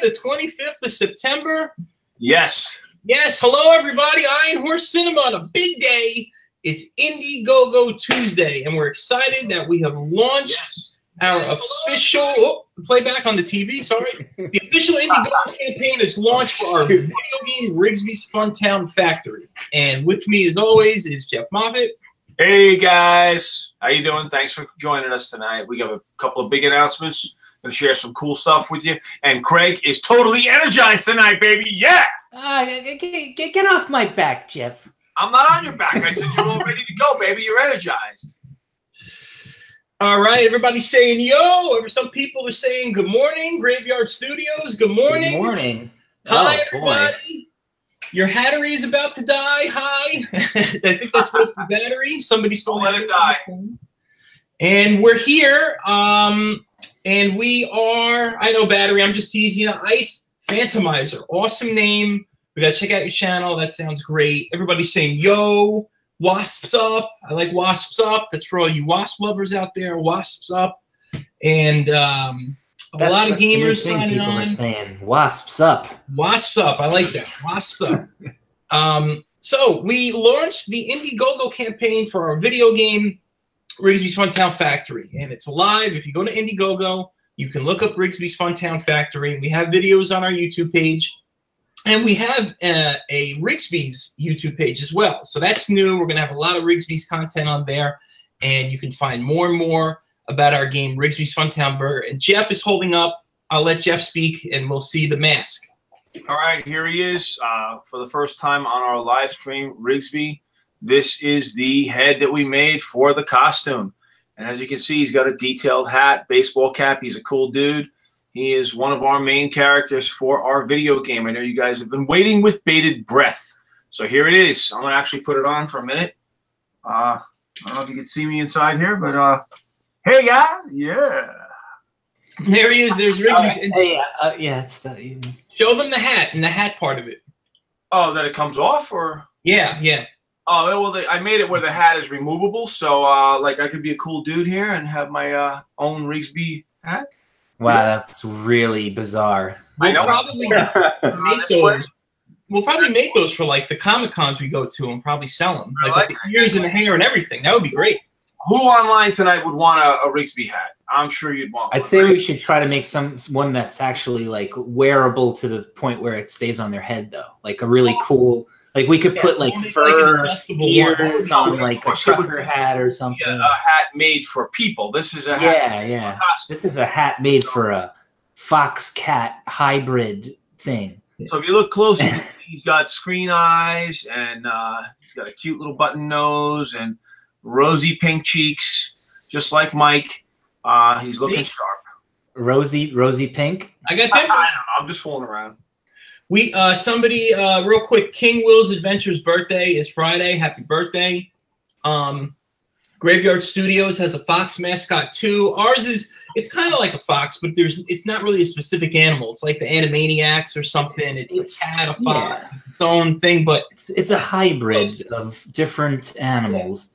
the 25th of September. Yes. Yes. Hello, everybody. Iron Horse Cinema on a big day. It's Indiegogo Tuesday, and we're excited that we have launched our official playback on the TV. Sorry, the official Indiegogo campaign is launched for our video game Rigsby's FunTown Factory. And with me, as always, is Jeff Moffitt. Hey guys, how you doing? Thanks for joining us tonight. We have a couple of big announcements. Going to share some cool stuff with you. And Craig is totally energized tonight, baby. Yeah. Get off my back, Jeff. I'm not on your back. I said you're all ready to go, baby. You're energized. All right, everybody's saying yo. Some people are saying good morning. Graveyard Studios, good morning. Good morning. Hi, everybody. Your Hattery is about to die. Hi. I think that's supposed to be battery. Somebody stole Let it die. And we're here. And we are, I know battery, I'm just teasing you. Ice Phantomizer. Awesome name. We got to check out your channel. That sounds great. Everybody's saying yo. Wasps up. I like wasps up. That's for all you wasp lovers out there. Wasps up. And a lot of gamers signing on. People are saying wasps up. Wasps up. I like that. Wasps up. So we launched the Indiegogo campaign for our video game, Rigsby's FunTown Factory. And it's live. If you go to Indiegogo, you can look up Rigsby's FunTown Factory. We have videos on our YouTube page. And we have a Rigsby's YouTube page as well. So that's new. We're going to have a lot of Rigsby's content on there. And you can find more and more about our game, Rigsby's FunTown Burger. And Jeff is holding up. I'll let Jeff speak, and we'll see the mask. All right, here he is for the first time on our live stream, Rigsby. This is the head that we made for the costume. And as you can see, he's got a detailed hat, baseball cap. He's a cool dude. He is one of our main characters for our video game. I know you guys have been waiting with bated breath. So here it is. I'm going to actually put it on for a minute. I don't know if you can see me inside here, but hey, guys. Yeah. There he is. There's Rigsby. Yeah. It's the, show them the hat and the hat part of it. Oh, that it comes off? Or Yeah, yeah. Oh, well, I made it where the hat is removable. So, like, I could be a cool dude here and have my own Rigsby hat. Wow, that's really bizarre. We'll probably make those. We'll probably make those for like the Comic Cons we go to and probably sell them, like with the ears and the hair and everything. That would be great. Who online tonight would want a Rigsby hat? I'm sure you'd want one. I'd say we should try to make one that's actually like wearable to the point where it stays on their head, though. Like a really cool. Like we could put like fur ears on like a trucker hat or something. Yeah, a hat made for people. This is a hat. Yeah. This is a hat made for a fox cat hybrid thing. So if you look closely, he's got screen eyes and he's got a cute little button nose and rosy pink cheeks, just like Mike. He's looking sharp. Rosy pink. I got I don't know. I'm just fooling around. We somebody real quick. King Will's Adventures birthday is Friday. Happy birthday! Graveyard Studios has a fox mascot too. Ours is it's kind of like a fox, but it's not really a specific animal. It's like the Animaniacs or something. It's a cat, a fox. Yeah. It's its own thing, but it's a hybrid of different animals.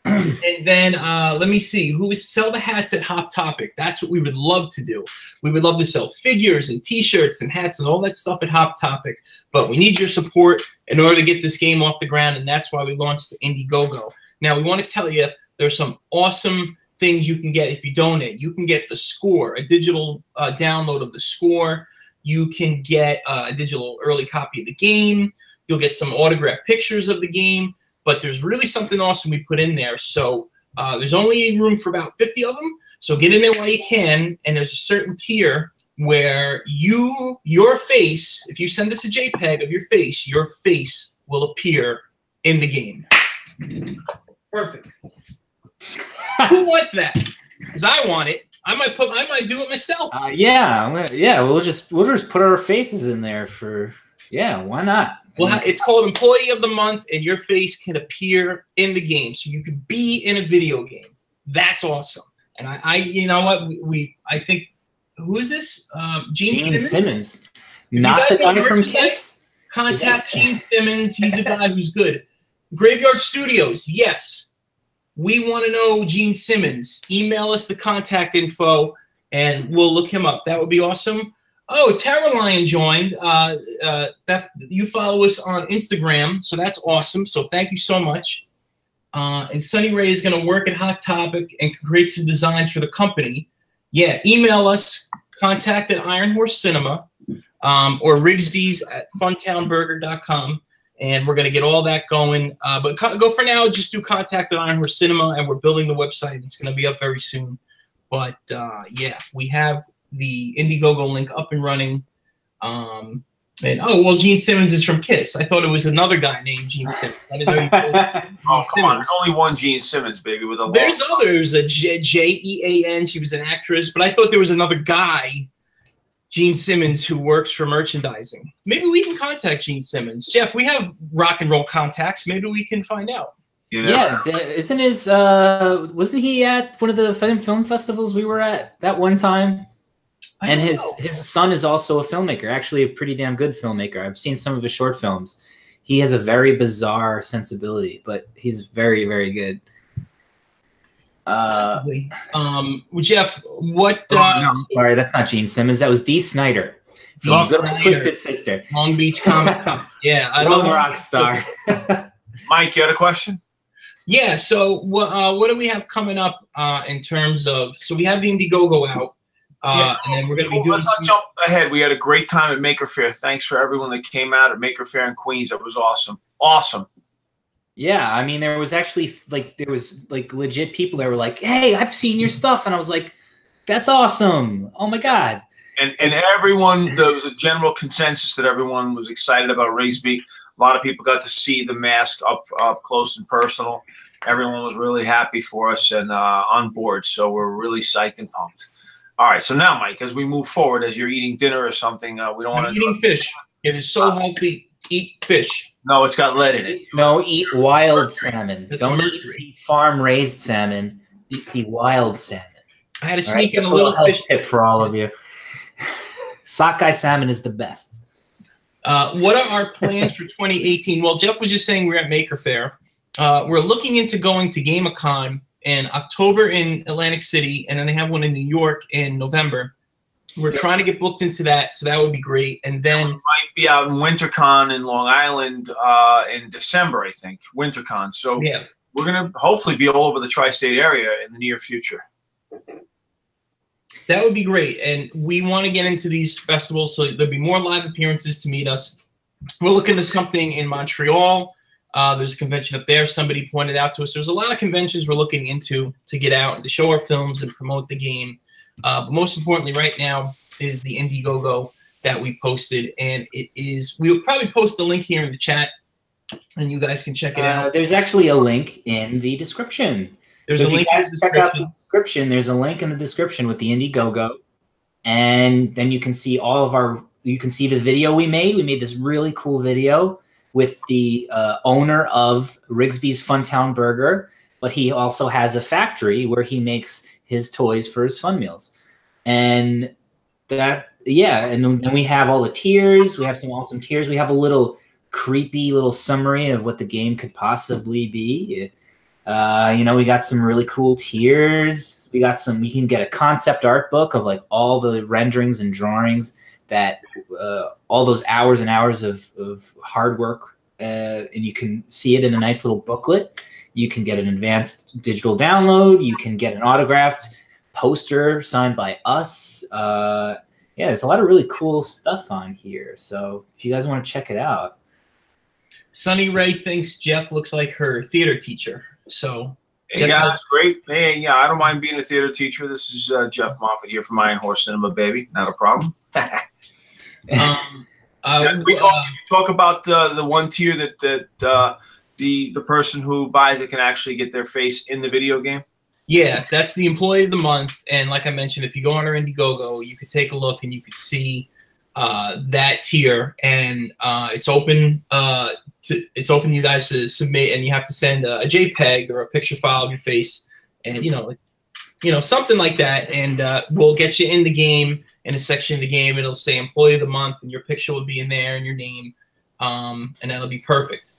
And then let me see. Sell the hats at Hot Topic. That's what we would love to do. We would love to sell figures and T-shirts and hats and all that stuff at Hot Topic. But we need your support in order to get this game off the ground, and that's why we launched the Indiegogo. Now, we want to tell you there's some awesome things you can get if you donate. You can get the score, a digital download of the score. You can get a digital early copy of the game. You'll get some autographed pictures of the game. But there's really something awesome we put in there. So there's only room for about 50 of them. So get in there while you can. And there's a certain tier where your face, if you send us a JPEG of your face will appear in the game. Perfect. Who wants that? Because I want it. I might do it myself. Yeah. We'll just put our faces in there for why not? Well, it's called Employee of the Month, and your face can appear in the game, so you can be in a video game. That's awesome. And I you know what? I think who is this? Gene Simmons. Not the guy from Kiss. Contact Gene Simmons. He's a guy who's good. Graveyard Studios. Yes, we want to know Gene Simmons. Email us the contact info, and we'll look him up. That would be awesome. Oh, Tara Lion joined. That you follow us on Instagram, so that's awesome. So thank you so much. And Sunny Ray is going to work at Hot Topic and create some designs for the company. Yeah, email us, contact at Iron Horse Cinema or Rigsby's at funtownburger.com, and we're going to get all that going. But go for now, just do contact at Iron Horse Cinema, and we're building the website. It's going to be up very soon. But, yeah, we have the Indiegogo link up and running. And oh, well, Gene Simmons is from Kiss. I thought it was another guy named Gene Simmons. I didn't know you Oh, come on. There's only one Gene Simmons, baby. With a There's others. A Jean. She was an actress. But I thought there was another guy, Gene Simmons, who works for merchandising. Maybe we can contact Gene Simmons. Jeff, we have rock and roll contacts. Maybe we can find out. Yeah, isn't his wasn't he at one of the film festivals we were at that one time? And his son is also a filmmaker, actually a pretty damn good filmmaker. I've seen some of his short films. He has a very bizarre sensibility, but he's very, very good. Jeff, what? No, sorry, that's not Gene Simmons. That was Dee Snider. Twisted Sister. Long Beach Comic Con. Yeah, I love rock star. Mike, you had a question? Yeah. So what do we have coming up in terms of? So we have the Indiegogo out. And then we're going to be doing. Let's not jump ahead. We had a great time at Maker Faire. Thanks for everyone that came out at Maker Faire in Queens. That was awesome. Awesome. Yeah, I mean, there was legit people that were like, "Hey, I've seen your stuff," and I was like, "That's awesome! Oh my god!" And everyone, there was a general consensus that everyone was excited about Rigsby. A lot of people got to see the mask up close and personal. Everyone was really happy for us and on board. So we're really psyched and pumped. All right, so now, Mike, as we move forward, as you're eating dinner or something, we don't want to eating fish. It is so healthy. Eat fish. No, it's got lead in it. No, eat wild salmon. Don't eat farm-raised salmon. Eat the wild salmon. I had to sneak in a little fish tip for all of you. Sockeye salmon is the best. What are our plans for 2018? Well, Jeff was just saying we're at Maker Faire. We're looking into going to GameCon in October in Atlantic City, and then they have one in New York in November. We're trying to get booked into that, so that would be great. And then we might be out in WinterCon in Long Island in December, I think. WinterCon. So yeah, we're going to hopefully be all over the tri-state area in the near future. That would be great. And we want to get into these festivals, so there'll be more live appearances to meet us. We're looking to something in Montreal. There's a convention up there. Somebody pointed out to us. There's a lot of conventions we're looking into to get out and to show our films and promote the game. But most importantly right now is the Indiegogo that we posted. And it is, we'll probably post the link here in the chat and you guys can check it out. There's actually a link in the description. There's a link in the description. There's a link in the description with the Indiegogo. And then you can see all of you can see the video we made. We made this really cool video with the owner of Rigsby's FunTown Burger, but he also has a factory where he makes his toys for his fun meals. And that, yeah, and then we have all the tiers. We have some awesome tiers. We have a little creepy little summary of what the game could possibly be. You know, we got some really cool tiers. We can get a concept art book of like all the renderings and drawings that all those hours and hours of hard work, and you can see it in a nice little booklet. You can get an advanced digital download. You can get an autographed poster signed by us. Yeah, there's a lot of really cool stuff on here. So if you guys want to check it out. Sunny Ray thinks Jeff looks like her theater teacher. So hey, yeah, that's great. Hey, yeah, I don't mind being a theater teacher. This is Jeff Moffat here from Iron Horse Cinema, baby. Not a problem. We talk about the one tier that the person who buys it can actually get their face in the video game. Yes, that's the Employee of the Month, and like I mentioned, if you go on our Indiegogo, you could take a look and you could see that tier, and it's open. It's open to you guys to submit, and you have to send a JPEG or a picture file of your face, and something like that, and we'll get you in the game. In a section of the game, it'll say Employee of the Month, and your picture will be in there and your name, and that'll be perfect.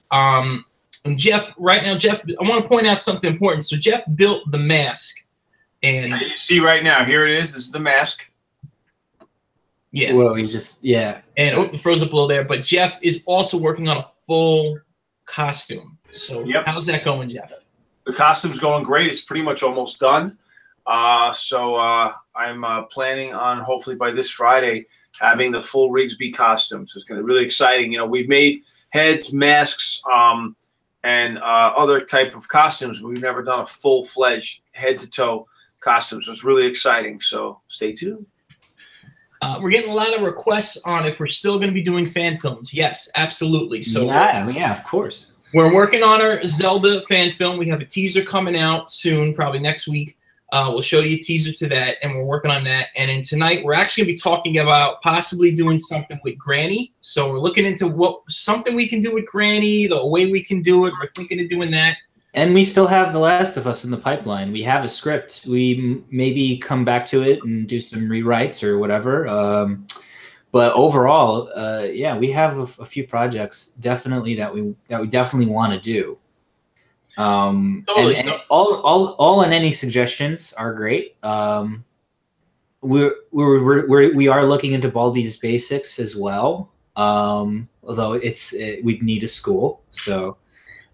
And Jeff, right now, Jeff, I want to point out something important. So Jeff built the mask, and you see right now, here it is. This is the mask. Yeah. Well, he just And it froze up a little there. But Jeff is also working on a full costume. So how's that going, Jeff? The costume's going great. It's pretty much almost done. So I'm planning on hopefully by this Friday having the full Rigsby costume. So it's going to be really exciting. You know, we've made heads, masks, and other type of costumes. We've never done a full-fledged head-to-toe costume. So it's really exciting. So stay tuned. We're getting a lot of requests on if we're still going to be doing fan films. Yes, absolutely. So yeah, of course. We're working on our Zelda fan film. We have a teaser coming out soon, probably next week. We'll show you a teaser to that, and we're working on that. And then tonight, we're actually going to be talking about possibly doing something with Granny. So we're looking into something we can do with Granny, the way we can do it. We're thinking of doing that. And we still have The Last of Us in the pipeline. We have a script. We maybe come back to it and do some rewrites or whatever. But overall, we have a few projects definitely that we definitely want to do. Totally. And all and any suggestions are great. We are looking into Baldi's Basics as well. Although we'd need a school, so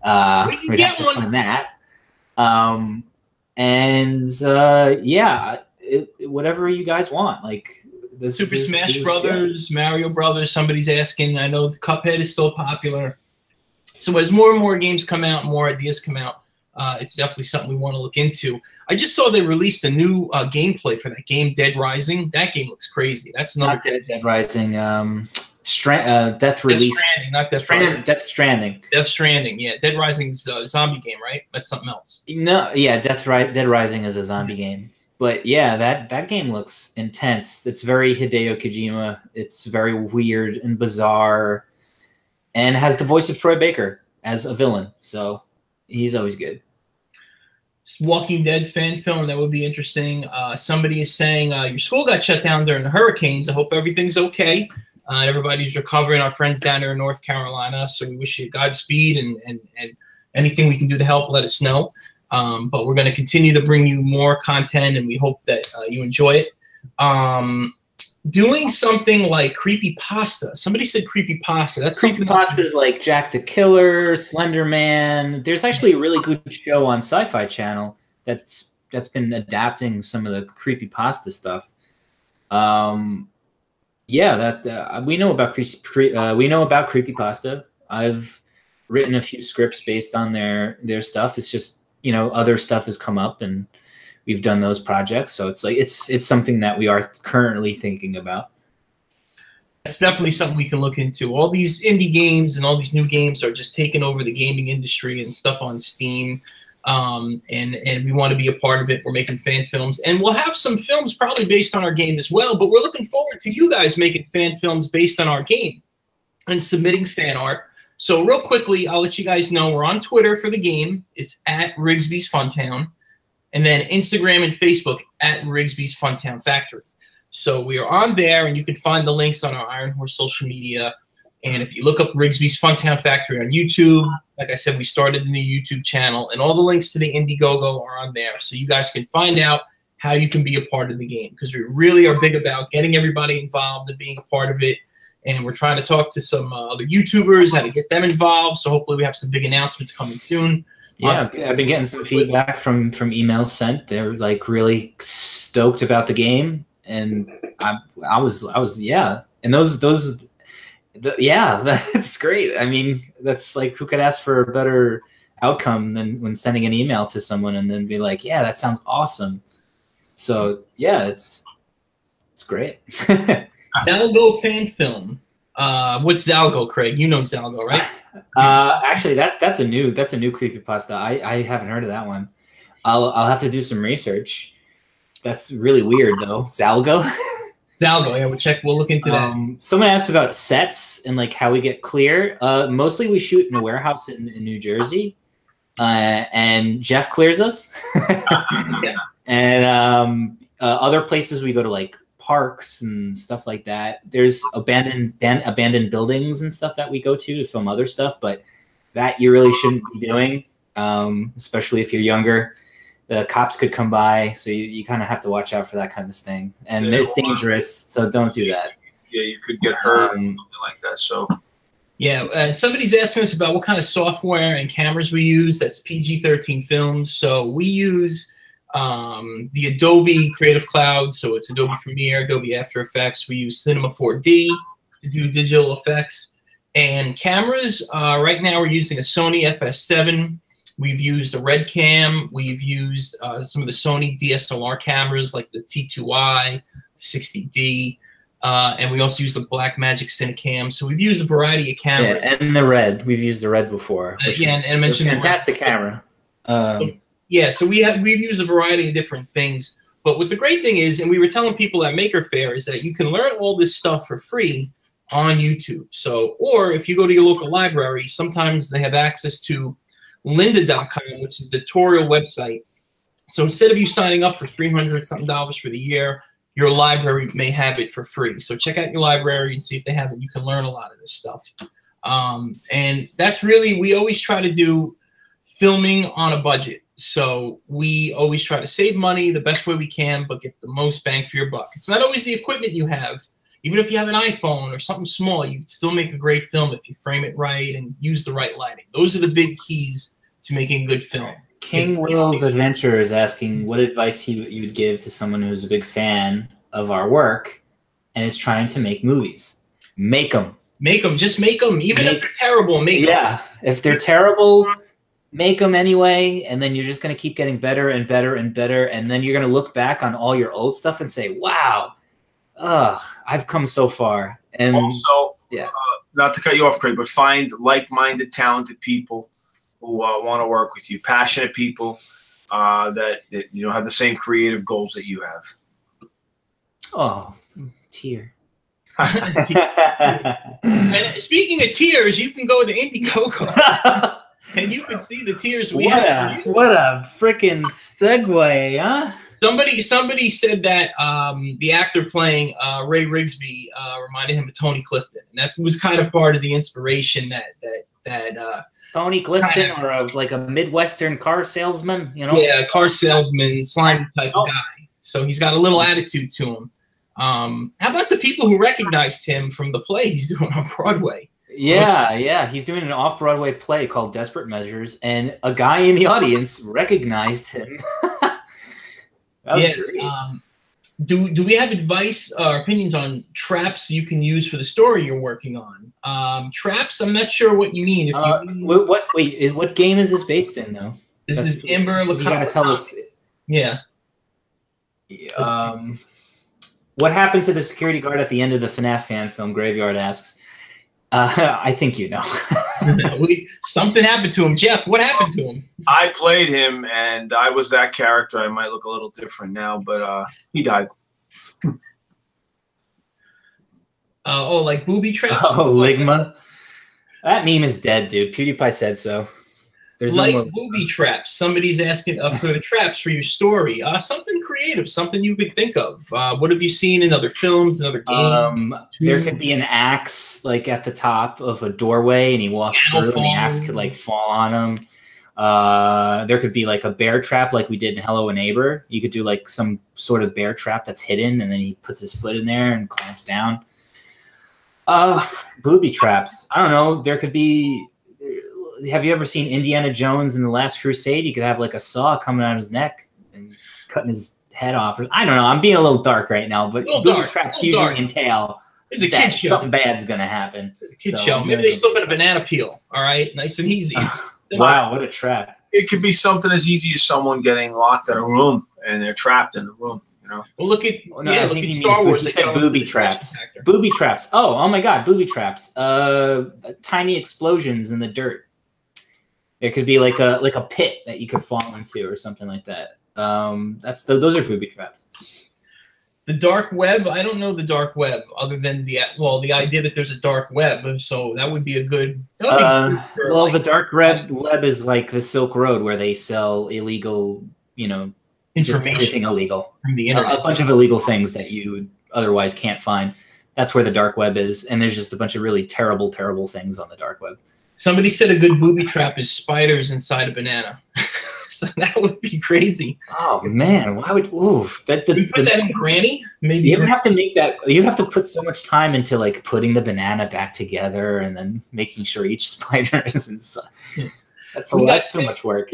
we'd have to find that. Whatever you guys want, like. Super Smash Brothers, Mario Brothers, somebody's asking. I know the Cuphead is still popular. So as more and more games come out, more ideas come out, it's definitely something we want to look into. I just saw they released a new gameplay for that game, Dead Rising. That game looks crazy. That's another Dead Rising. Death Release. Death Stranding. Death Stranding. Death Stranding, yeah. Dead Rising's a zombie game, right? That's something else. No, yeah, Dead Rising is a zombie game. But yeah, that game looks intense. It's very Hideo Kojima. It's very weird and bizarre, and has the voice of Troy Baker as a villain. So he's always good. Walking Dead fan film, that would be interesting. Somebody is saying your school got shut down during the hurricanes. I hope everything's okay. Everybody's recovering. Our friends down there in North Carolina. So we wish you Godspeed and anything we can do to help, let us know. But we're going to continue to bring you more content, and we hope that you enjoy it. Doing something like creepypasta. Somebody said creepypasta. That's creepypasta is like Jack the Killer, Slender Man. There's actually a really good show on Sci-Fi Channel that's been adapting some of the creepypasta stuff. We know about creepypasta. I've written a few scripts based on their stuff. It's just, other stuff has come up and we've done those projects. So it's like, it's something that we are currently thinking about. That's definitely something we can look into. All these indie games and all these new games are just taking over the gaming industry and stuff on Steam. And we want to be a part of it. We're making fan films, and we'll have some films probably based on our game as well. But we're looking forward to you guys making fan films based on our game and submitting fan art. So real quickly, I'll let you guys know we're on Twitter for the game. It's at Rigsby's FunTown. And then Instagram and Facebook at Rigsby's FunTown Factory. So we are on there, and you can find the links on our Iron Horse social media. And if you look up Rigsby's FunTown Factory on YouTube, like I said, we started a new YouTube channel, and all the links to the Indiegogo are on there. So you guys can find out how you can be a part of the game, because we really are big about getting everybody involved and being a part of it. And we're trying to talk to some other YouTubers, how to get them involved. So hopefully we have some big announcements coming soon. Yeah, I've been getting some feedback from emails sent. They're like really stoked about the game, and I was and that's great. I mean, that's like, who could ask for a better outcome than when sending an email to someone and then be like, yeah, that sounds awesome. So yeah, it's great. Zalgo fan film. What's Zalgo, Craig? You know Zalgo, right? Actually, that's a new creepypasta. I haven't heard of that one. I'll have to do some research. That's really weird though. Zalgo. Zalgo, yeah, we'll look into that. Someone asked about sets and like how we get clear. Mostly we shoot in a warehouse in New Jersey, and Jeff clears us. Yeah. And other places we go to, like parks and stuff like that. There's abandoned buildings and stuff that we go to film other stuff, but that you really shouldn't be doing, especially if you're younger. The cops could come by, so you kind of have to watch out for that kind of thing. And it's dangerous, so don't do that. Yeah, you could get hurt or something like that. So. Yeah, and somebody's asking us about what kind of software and cameras we use. That's PG-13 films. So we use the Adobe Creative Cloud. So it's Adobe Premiere, Adobe After Effects. We use Cinema 4D to do digital effects. And cameras, right now we're using a Sony FS7. We've used a Red Cam. We've used some of the Sony DSLR cameras like the T2i, 60D. And we also use the Blackmagic Cinecam. So we've used a variety of cameras. Yeah, and the Red. We've used the Red before. And I mentioned a fantastic camera. Yeah, so we've used a variety of different things. But what the great thing is, and we were telling people at Maker Faire, is that you can learn all this stuff for free on YouTube. So, or if you go to your local library, sometimes they have access to lynda.com, which is the tutorial website. So instead of you signing up for $300-something for the year, your library may have it for free. So check out your library and see if they have it. You can learn a lot of this stuff. And that's really, we always try to do filming on a budget. So we always try to save money the best way we can, but get the most bang for your buck. It's not always the equipment you have. Even if you have an iPhone or something small, you can still make a great film if you frame it right and use the right lighting. Those are the big keys to making a good film. King Will's Adventure is asking what advice you would give to someone who's a big fan of our work and is trying to make movies. Make them. Make them. Just make them. Even if they're terrible, make them. Yeah. If they're terrible, make them anyway, and then you're just going to keep getting better and better and better, and then you're going to look back on all your old stuff and say, wow, I've come so far. And also, yeah, not to cut you off, Craig, but find like-minded, talented people who want to work with you, passionate people that you know have the same creative goals that you have. Oh, tear. And speaking of tears, you can go to Indiegogo and you can see the tears we have. What a freaking segue, huh? Somebody said that the actor playing Ray Rigsby reminded him of Tony Clifton, and that was kind of part of the inspiration that Tony Clifton, or like a Midwestern car salesman, you know? Yeah, car salesman, slimy type of guy. So he's got a little attitude to him. How about the people who recognized him from the play he's doing on Broadway? Yeah. He's doing an off-Broadway play called Desperate Measures, and a guy in the audience recognized him. Yeah. Do we have advice or opinions on traps you can use for the story you're working on? Traps, I'm not sure what you mean. What game is this based in, though? This is Amber. You gotta tell us. Yeah. What happened to the security guard at the end of the FNAF fan film? Graveyard asks. I think you know. Something happened to him. Jeff, what happened to him? I played him, and I was that character. I might look a little different now, but he died. Like booby traps? Oh, Ligma. That meme is dead, dude. PewDiePie said so. There's like no more booby traps. Somebody's asking for the traps for your story. Something creative, something you could think of. What have you seen in other films, in other games? There could be an axe like at the top of a doorway, and he walks through, and the axe could like fall on him. There could be like a bear trap, like we did in Hello, Neighbor. You could do like some sort of bear trap that's hidden, and then he puts his foot in there and clamps down. Booby traps. I don't know. There could be. Have you ever seen Indiana Jones in The Last Crusade? You could have like a saw coming out of his neck and cutting his head off. I don't know. I'm being a little dark right now, but booby traps usually entail there's a kid show. Something bad's gonna happen. There's a kid show. Maybe they slip in a banana peel. All right, nice and easy. Wow, what a trap! It could be something as easy as someone getting locked in a room and they're trapped in the room. Well, look at look at Star Wars. They said booby traps. Booby traps. Oh my God, booby traps. Tiny explosions in the dirt. There could be like a pit that you could fall into or something like that. Those are booby traps. The dark web. I don't know the dark web other than the idea that there's a dark web. So that would be a good. The dark web is like the Silk Road, where they sell illegal, information, illegal from the internet. A bunch of illegal things that you otherwise can't find. That's where the dark web is, and there's just a bunch of really terrible, terrible things on the dark web. Somebody said a good booby trap is spiders inside a banana. So that would be crazy. Oh man, why would that you put that in Granny? Maybe you have to make that. You have to put so much time into like putting the banana back together and then making sure each spider is inside. That's too much work.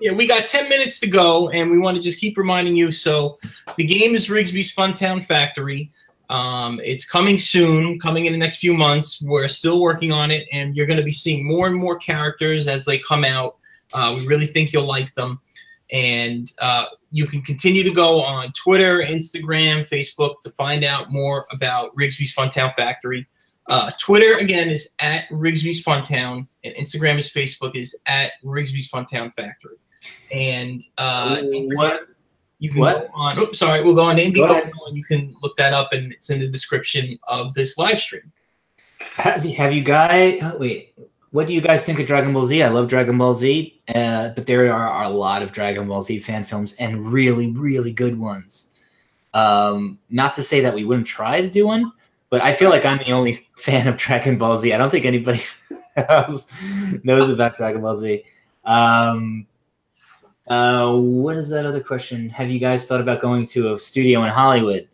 Yeah, we got 10 minutes to go, and we want to just keep reminding you. So the game is Rigsby's FunTown Factory. It's coming soon, coming in the next few months. We're still working on it, and you're going to be seeing more and more characters as they come out. We really think you'll like them. And you can continue to go on Twitter, Instagram, Facebook to find out more about Rigsby's FunTown Factory. Twitter, again, is at Rigsby's FunTown, and Instagram is Facebook is at Rigsby's FunTown Factory. And you can go on. Oops, sorry. We'll go on Indiegogo, and you can look that up, and it's in the description of this live stream. Have you guys? Wait, what do you guys think of Dragon Ball Z? I love Dragon Ball Z, but there are a lot of Dragon Ball Z fan films and really, really good ones. Not to say that we wouldn't try to do one, but I feel like I'm the only fan of Dragon Ball Z. I don't think anybody else knows about Dragon Ball Z. What is that other question? Have you guys thought about going to a studio in Hollywood?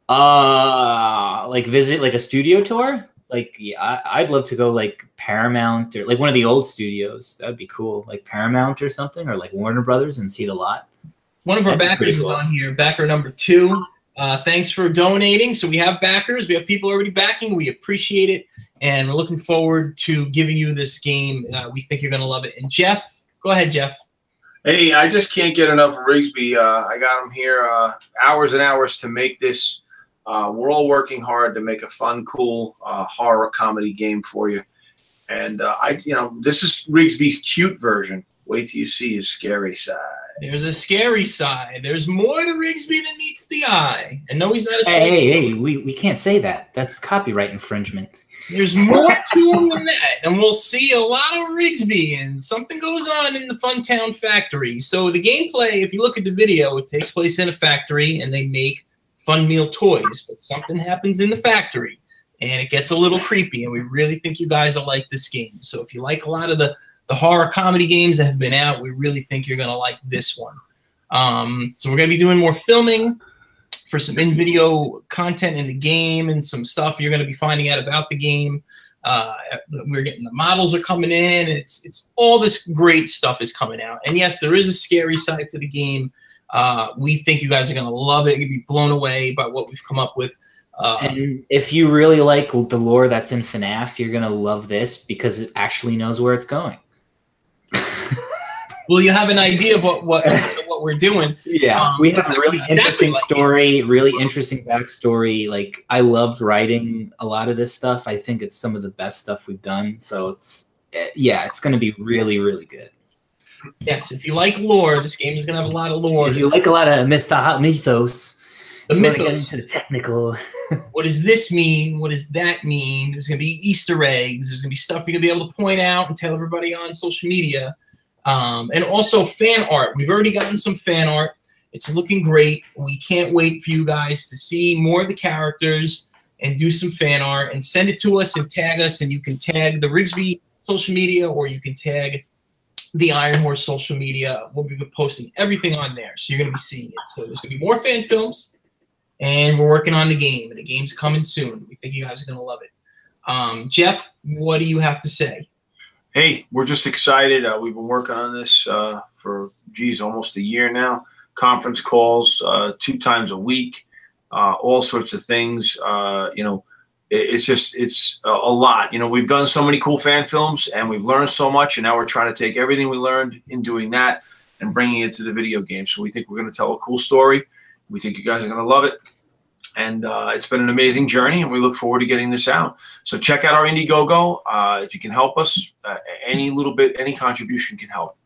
Like visit like a studio tour? Like, yeah, I'd love to go like Paramount or like one of the old studios. That'd be cool. Like Paramount or something, or like Warner Brothers, and see the lot. One of our backers is on here, backer number 2. Thanks for donating. So we have backers. We have people already backing. We appreciate it. And we're looking forward to giving you this game. We think you're going to love it. And Jeff, go ahead, Jeff. Hey, I just can't get enough of Rigsby. I got him here hours and hours to make this. We're all working hard to make a fun, cool horror comedy game for you. And this is Rigsby's cute version. Wait till you see his scary side. There's a scary side. There's more to Rigsby than meets the eye. And no, he's not a Hey, we can't say that. That's copyright infringement. There's more to him than that. And we'll see a lot of Rigsby, and something goes on in the FunTown Factory. So the gameplay, if you look at the video, it takes place in a factory, and they make fun meal toys. But something happens in the factory, and it gets a little creepy, and we really think you guys will like this game. So if you like a lot of the horror comedy games that have been out, we really think you're going to like this one. So we're going to be doing more filming for some in-video content in the game and some stuff you're going to be finding out about the game. We're getting the models are coming in. It's all this great stuff is coming out. And yes, there is a scary side to the game. We think you guys are going to love it. You'll be blown away by what we've come up with. And if you really like the lore that's in FNAF, you're going to love this because it actually knows where it's going. Well, you have an idea of what we're doing. Yeah, we have a really interesting story, really interesting backstory. Like, I loved writing a lot of this stuff. I think it's some of the best stuff we've done. So it's going to be really, really good. Yes, if you like lore, this game is going to have a lot of lore. If you like a lot of mythos, the mythos, get into the technical. What does this mean? What does that mean? There's going to be Easter eggs. There's going to be stuff you're going to be able to point out and tell everybody on social media. And also fan art. We've already gotten some fan art. It's looking great. We can't wait for you guys to see more of the characters and do some fan art and send it to us and tag us. And you can tag the Rigsby social media, or you can tag the Iron Horse social media. We'll be posting everything on there, so you're going to be seeing it. So there's going to be more fan films, and we're working on the game, and the game's coming soon. We think you guys are going to love it. Jeff, what do you have to say? Hey, we're just excited. We've been working on this for, almost a year now. Conference calls 2 times a week, all sorts of things. It's a lot. We've done so many cool fan films, and we've learned so much, and now we're trying to take everything we learned in doing that and bringing it to the video game. So we think we're going to tell a cool story. We think you guys are going to love it. And it's been an amazing journey, and we look forward to getting this out. So check out our Indiegogo. If you can help us, any contribution can help.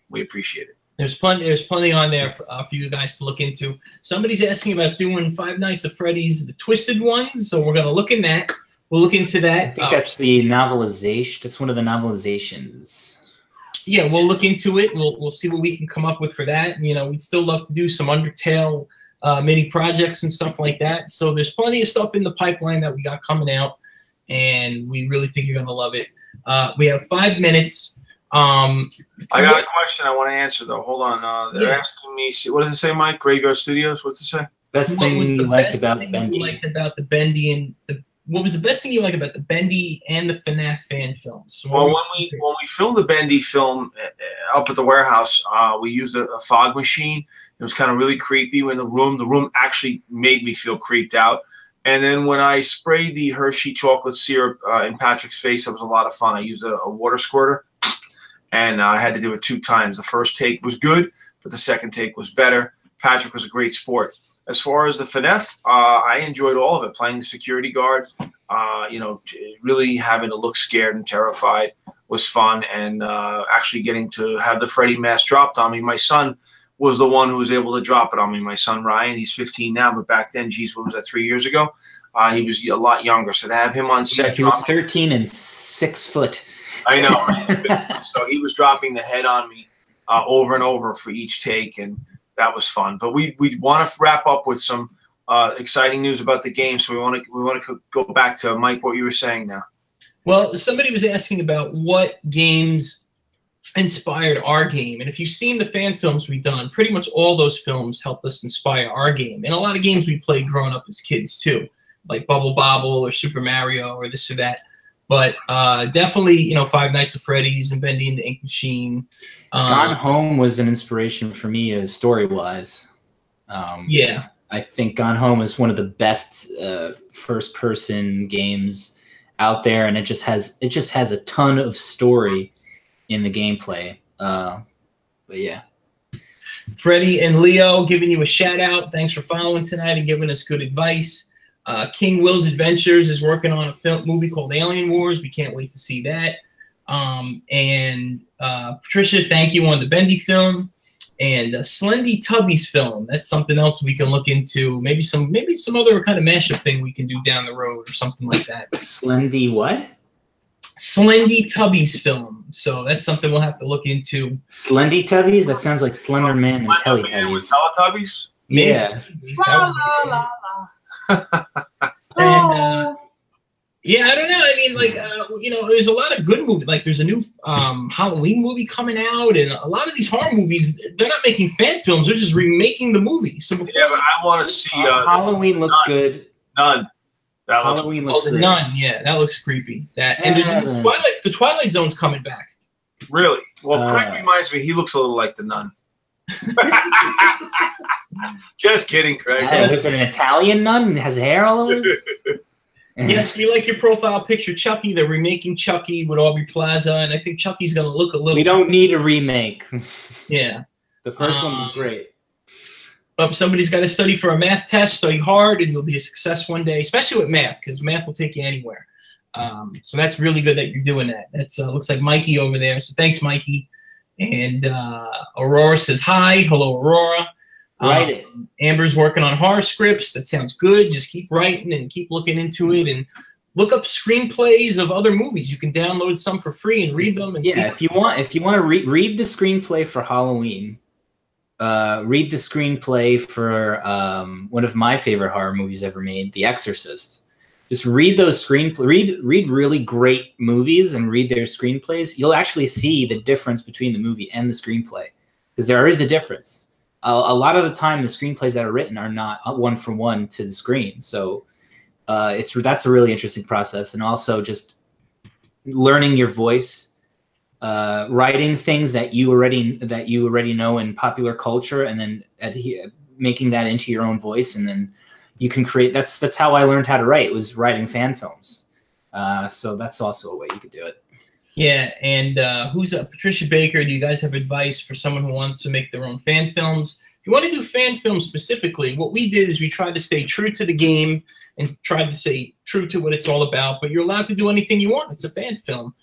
We appreciate it. There's plenty on there for you guys to look into. Somebody's asking about doing Five Nights at Freddy's, the twisted ones. So we're going to look in that. We'll look into that. I think that's the novelization. That's one of the novelizations. Yeah, we'll look into it. We'll see what we can come up with for that. We'd still love to do some Undertale mini projects and stuff like that. So there's plenty of stuff in the pipeline that we got coming out, and we really think you're going to love it. We have 5 minutes. I got a question I want to answer though. Hold on. They're asking me. What does it say, Mike? Graveyard Studios. What's it say? Best thing you liked about Bendy? What was the best thing you liked about the Bendy and the FNAF fan films? Well, when we filmed the Bendy film up at the warehouse, we used a fog machine. It was kind of really creepy when the room actually made me feel creeped out. And then when I sprayed the Hershey chocolate syrup in Patrick's face, that was a lot of fun. I used a water squirter, and I had to do it 2 times. The first take was good, but the second take was better. Patrick was a great sport. As far as the FNAF, I enjoyed all of it. Playing the security guard, really having to look scared and terrified was fun. And actually getting to have the Freddy mask dropped on me. My son was the one who was able to drop it on me. My son, Ryan, he's 15 now, but back then, geez, what was that, 3 years ago? He was a lot younger. So to have him on set. He was 13 and 6 foot. I know. Right? So he was dropping the head on me over and over for each take, and that was fun. But we want to wrap up with some exciting news about the game. So we want to go back to Mike, what you were saying now. Well, somebody was asking about what games inspired our game. And if you've seen the fan films we've done, pretty much all those films helped us inspire our game. And a lot of games we played growing up as kids too, like Bubble Bobble or Super Mario or this or that. But definitely, Five Nights at Freddy's and Bendy and the Ink Machine. Gone Home was an inspiration for me story-wise. Yeah. I think Gone Home is one of the best first-person games out there, and it just has a ton of story in the gameplay. But yeah. Freddie and Leo giving you a shout-out. Thanks for following tonight and giving us good advice. King Will's Adventures is working on a movie called Alien Wars. We can't wait to see that. And Patricia, thank you on the Bendy film. And Slendy Tubby's film. That's something else we can look into. Maybe some other kind of mashup thing we can do down the road or something like that. Slendy what? Slendy Tubby's film. So that's something we'll have to look into. Slendy Tubbies? That sounds like Slender Man and Teletubbies. With Teletubbies? Yeah. La, la, la, and yeah, I don't know. I mean, there's a lot of good movies. Like there's a new Halloween movie coming out, and a lot of these horror movies, they're not making fan films; they're just remaking the movie. So before, yeah, but I want to see Halloween looks good. Nun. Halloween looks great. Nun, yeah, that looks creepy. And there's the Twilight Zone's coming back. Really? Well, Craig reminds me. He looks a little like the Nun. Just kidding, Craig. Is it an Italian nun? Has hair all over it? Yes, we like your profile picture, Chucky. They're remaking Chucky with Aubrey Plaza, and I think Chucky's going to look a little... We don't need a remake. Yeah. The first one was great. But somebody's got to study for a math test, study hard, and you'll be a success one day, especially with math, because math will take you anywhere. So that's really good that you're doing that. That's looks like Mikey over there, so thanks, Mikey. And Aurora says hi. Hello, Aurora. Write it. Amber's working on horror scripts. That sounds good. Just keep writing and keep looking into it, and look up screenplays of other movies. You can download some for free and read them. And see if you want to read the screenplay for Halloween, read the screenplay for one of my favorite horror movies ever made, The Exorcist. Just read those read really great movies and read their screenplays. You'll actually see the difference between the movie and the screenplay, because there is a difference. A lot of the time, the screenplays that are written are not one-for-one to the screen. So that's a really interesting process. And also just learning your voice, writing things that you already know in popular culture, and then making that into your own voice, and then you can create. That's how I learned how to write, was writing fan films. So that's also a way you could do it. Yeah, and who's Patricia Baker? Do you guys have advice for someone who wants to make their own fan films? If you want to do fan films specifically, what we did is we tried to stay true to the game and tried to stay true to what it's all about. But you're allowed to do anything you want. It's a fan film.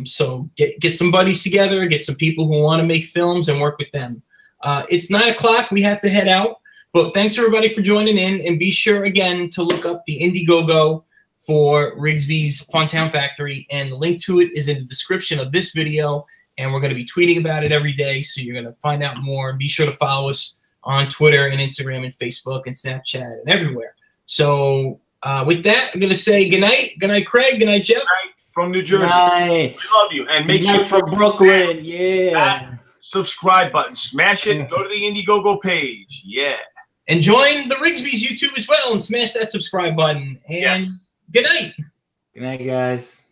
So get some buddies together, get some people who want to make films, and work with them. It's 9 o'clock. We have to head out. But thanks, everybody, for joining in. And be sure, again, to look up the Indiegogo for Rigsby's FunTown Factory, and the link to it is in the description of this video, and we're going to be tweeting about it every day, so you're going to find out more. Be sure to follow us on Twitter and Instagram and Facebook and Snapchat and everywhere. So with that, I'm going to say good night. Good night, Craig. Good night, Jeff. from New Jersey. Nice. We love you. And make sure from Brooklyn. Yeah. Subscribe button. Smash it. Go to the Indiegogo page. Yeah. And join the Rigsby's YouTube as well and smash that subscribe button. And good night. Good night, guys.